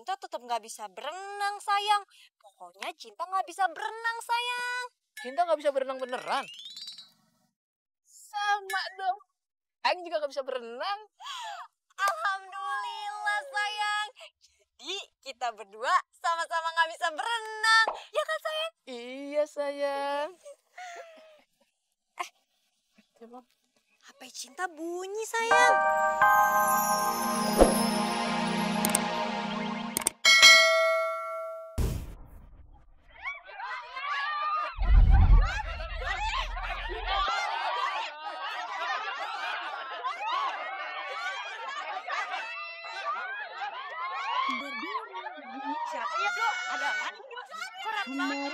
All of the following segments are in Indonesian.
Cinta tetap nggak bisa berenang, sayang. Pokoknya Cinta nggak bisa berenang, sayang. Cinta nggak bisa berenang beneran? Sama dong. Aing juga nggak bisa berenang. Alhamdulillah, sayang. Jadi kita berdua sama-sama nggak bisa berenang. Ya kan, sayang? Iya, sayang. HP Cinta bunyi, sayang. Siapa ya, Bro? Ada apaan? Korak banget.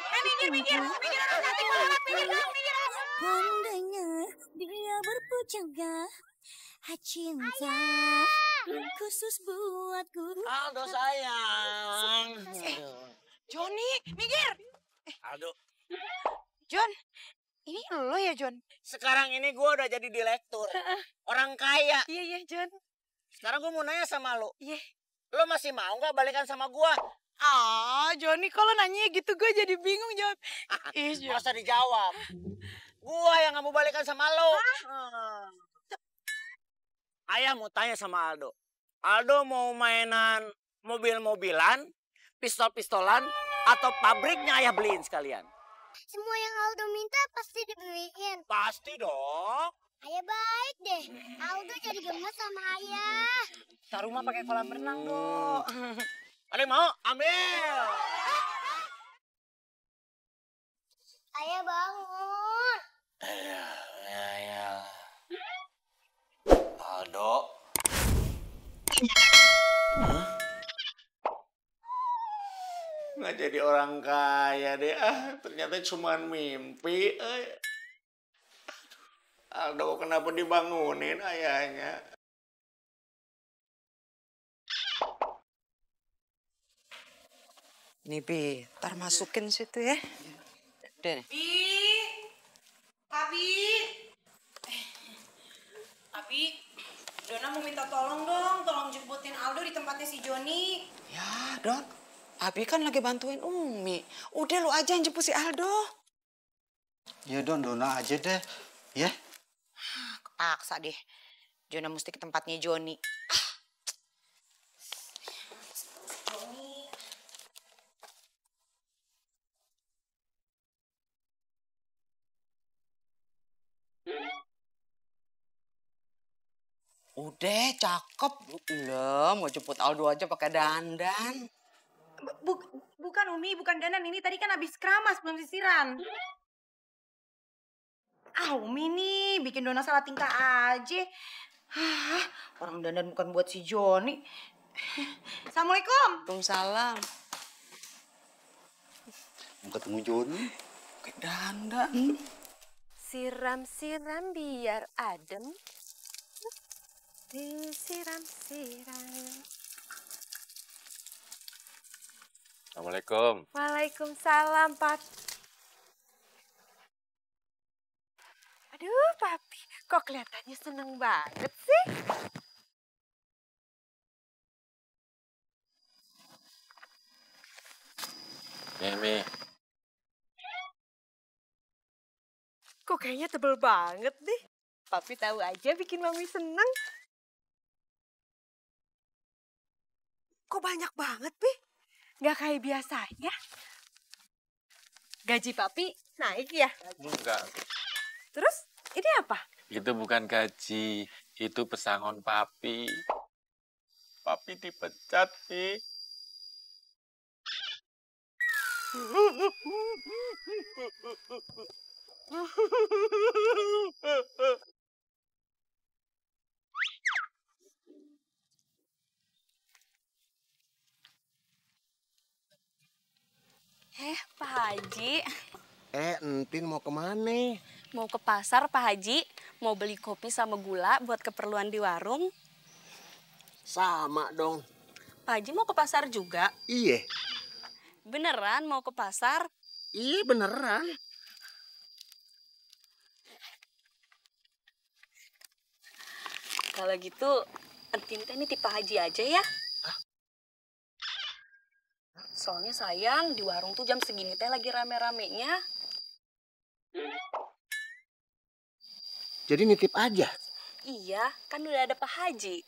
Minggir. Minggir, orang cantik banget. Minggir. Mendengar dia berpujangga cinta khusus buatku. Aldo sayang. Joni, minggir. Aldo. John, ini lo ya, John? Sekarang ini gue udah jadi direktur. Orang kaya. Iya, John. Sekarang gue mau nanya sama lo. Iya. Lo masih mau gak balikan sama gue? Joni, kalau nanya gitu gue jadi bingung, John. Gak usah dijawab. Gue yang gak mau balikan sama lo. Ayah mau tanya sama Aldo. Aldo mau mainan mobil-mobilan, pistol-pistolan, atau pabriknya ayah beliin sekalian? Semua yang Aldo minta pasti dibeliin. Pasti dong. Ayah baik deh. Aldo jadi gemes sama ayah. Kita rumah pakai kolam renang, dong. Ada yang mau? Ambil. Ayah bangun. Ya. Aldo. Nggak jadi orang kaya deh. Ternyata cuma mimpi. Aldo kenapa dibangunin ayahnya? Nih, Bi, ntar masukin situ ya. Udah nih. Abi, Dona mau minta tolong dong, tolong jemputin Aldo di tempatnya si Joni. Ya, Don. Abi kan lagi bantuin Umi. Udah lu aja yang jemput si Aldo. Ya Don, Dona aja deh. Ya. Kepaksa deh. Jona mesti ke tempatnya Joni. Udah, cakep. Lah, mau jemput Aldo aja pakai dandan. Bukan Umi, bukan dandan. Ini tadi kan habis keramas, belum sisiran. Umi nih, bikin Dona salah tingkah aja. Orang dandan bukan buat si Joni. Assalamualaikum. Waalaikumsalam. Mau ketemu Joni. Pakai dandan. Siram-siram biar adem. Disiram-siram. Assalamualaikum. Waalaikumsalam, Pak. Aduh, Papi, kok kelihatannya seneng banget sih? Mimi. Kok kayaknya tebel banget deh. Papi tahu aja bikin Mami seneng. Kok banyak banget, Pi? Nggak kayak biasanya. Gaji Papi naik ya? Enggak. Terus ini apa? Itu bukan gaji. Itu pesangon papi. Papi dipecat, Pi. Pak Haji. Entin mau kemana? Mau ke pasar, Pak Haji. Mau beli kopi sama gula buat keperluan di warung. Sama dong. Pak Haji mau ke pasar juga? Iya. Beneran mau ke pasar? Iya beneran. Kalau gitu, entin teh ini tipe Haji aja ya? Soalnya sayang, di warung tuh jam segini teh lagi rame-ramenya. Jadi nitip aja. Iya, kan udah ada Pak Haji.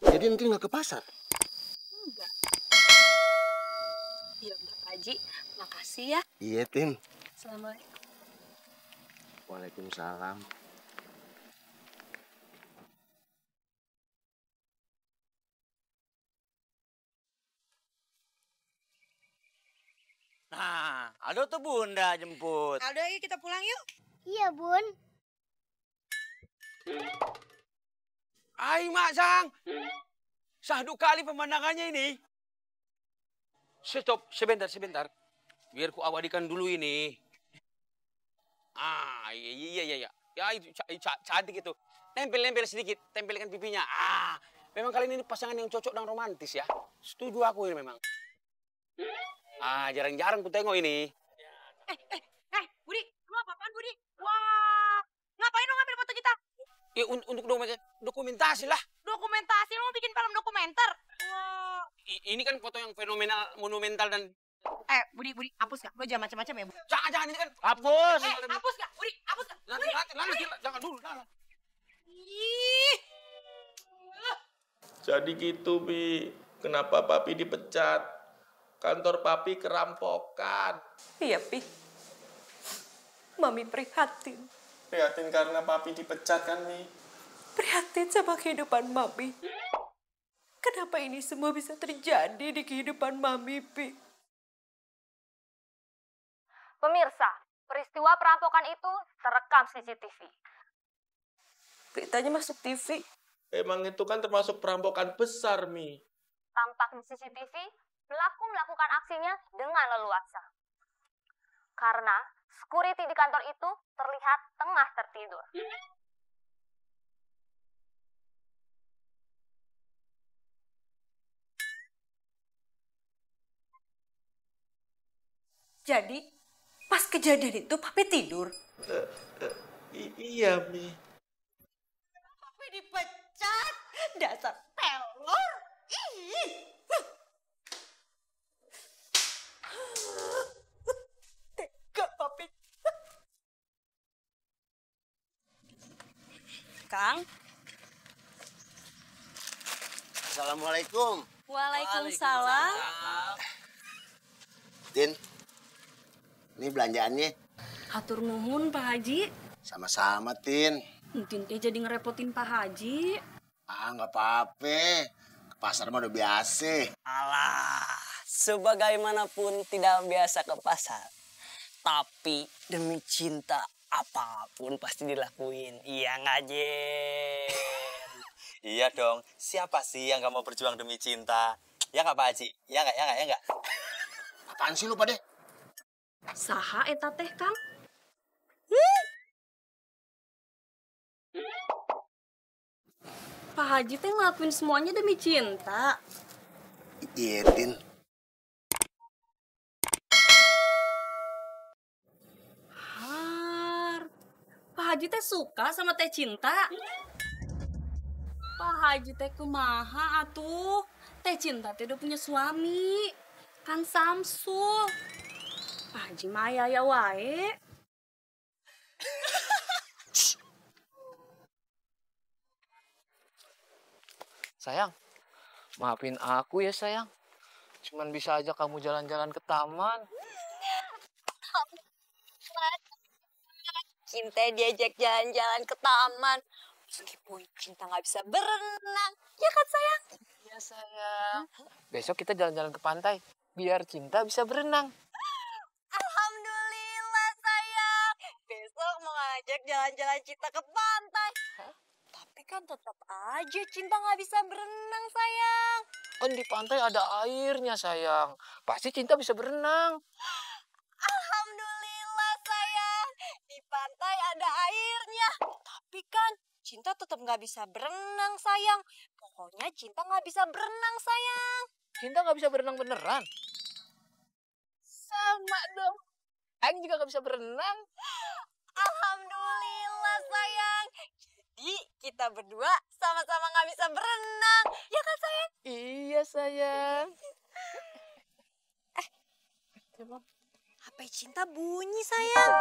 Jadi nanti nggak ke pasar. Enggak. Ya udah Pak Haji, makasih ya. Iya, Tin. Assalamualaikum. Waalaikumsalam. Nah, Aldo tuh bunda jemput. Aldo, yuk kita pulang yuk. Iya, Bun. Ay, Mak Sang. Sahdu kali pemandangannya ini. Stop, sebentar. Biar ku awadikan dulu ini. Ah, iya. Ya, itu cantik itu. Tempel sedikit, tempelkan pipinya. Ah, memang kali ini pasangan yang cocok dan romantis ya. Setuju aku ini memang. Ah, jarang-jarang ku tengok ini. Budi, lu apa-apaan Budi? Wah, ngapain lu ngambil foto kita? Ya, untuk dokumentasi lah. Dokumentasi, lu mau bikin film dokumenter? Wah. Ini kan foto yang fenomenal, monumental dan... Budi, hapus gak? Lu jangan macam-macam ya, Bu. Jangan, ini kan... Hapus. Hapus gak? Budi, hapus gak? Nanti, jangan dulu. Ih. Jadi gitu, Bi. Kenapa Papi dipecat? Kantor Papi kerampokan. Iya, Pi. Mami prihatin. Prihatin karena Papi dipecat kan, Mi? Prihatin sama kehidupan Mami. Kenapa ini semua bisa terjadi di kehidupan Mami, Pi? Pemirsa, peristiwa perampokan itu terekam CCTV. Beritanya masuk TV. Emang itu kan termasuk perampokan besar, Mi. Tampak di CCTV, pelaku melakukan aksinya dengan leluasa. Karena security di kantor itu terlihat tengah tertidur. Jadi, pas kejadian itu Papi tidur. Iya, Mi. Papi dipecat. Dasar pelor. Ih. Tega, Papi. Kang. Assalamualaikum. Waalaikumsalam. Tin, ini belanjaannya. Hatur nuhun Pak Haji. Sama-sama, Tin. Mungkin teh jadi ngerepotin Pak Haji. Ah, nggak apa-apa. Ke pasar mah udah biasa. Alah, sebagaimanapun tidak biasa ke pasar. Tapi demi cinta apapun pasti dilakuin. Iya nggak, Jen? Iya dong, siapa sih yang gak mau berjuang demi cinta? Ya nggak Pak Haji? Ya nggak? Apaan sih lu, Pade? Saha eta teh, Kang? Pak Haji teh ngelakuin semuanya demi cinta. Iya, Tin. Pak Haji teh suka sama teh cinta. Pak Haji teh kumaha atuh? Teh cinta teh udah punya suami. Kan Samsul. Pak Haji mah ya wae. Sayang, maafin aku ya sayang. Cuman bisa aja kamu jalan-jalan ke taman. Cinta diajak jalan-jalan ke taman. Meskipun cinta nggak bisa berenang. Ya kan sayang? Iya sayang. Besok kita jalan-jalan ke pantai. Biar cinta bisa berenang. Alhamdulillah sayang. Besok mau ngajak jalan-jalan cinta ke pantai. Tapi kan tetap aja cinta nggak bisa berenang sayang. Kan di pantai ada airnya sayang. Pasti cinta bisa berenang. Alhamdulillah sayang. Di pantai ada airnya. Tapi kan cinta tetap nggak bisa berenang sayang. Pokoknya cinta nggak bisa berenang sayang. Cinta nggak bisa berenang beneran. Sama dong. Aing juga nggak bisa berenang. Alhamdulillah sayang. Jadi kita berdua sama-sama nggak bisa berenang. Ya kan sayang? Iya sayang. HP Cinta bunyi sayang.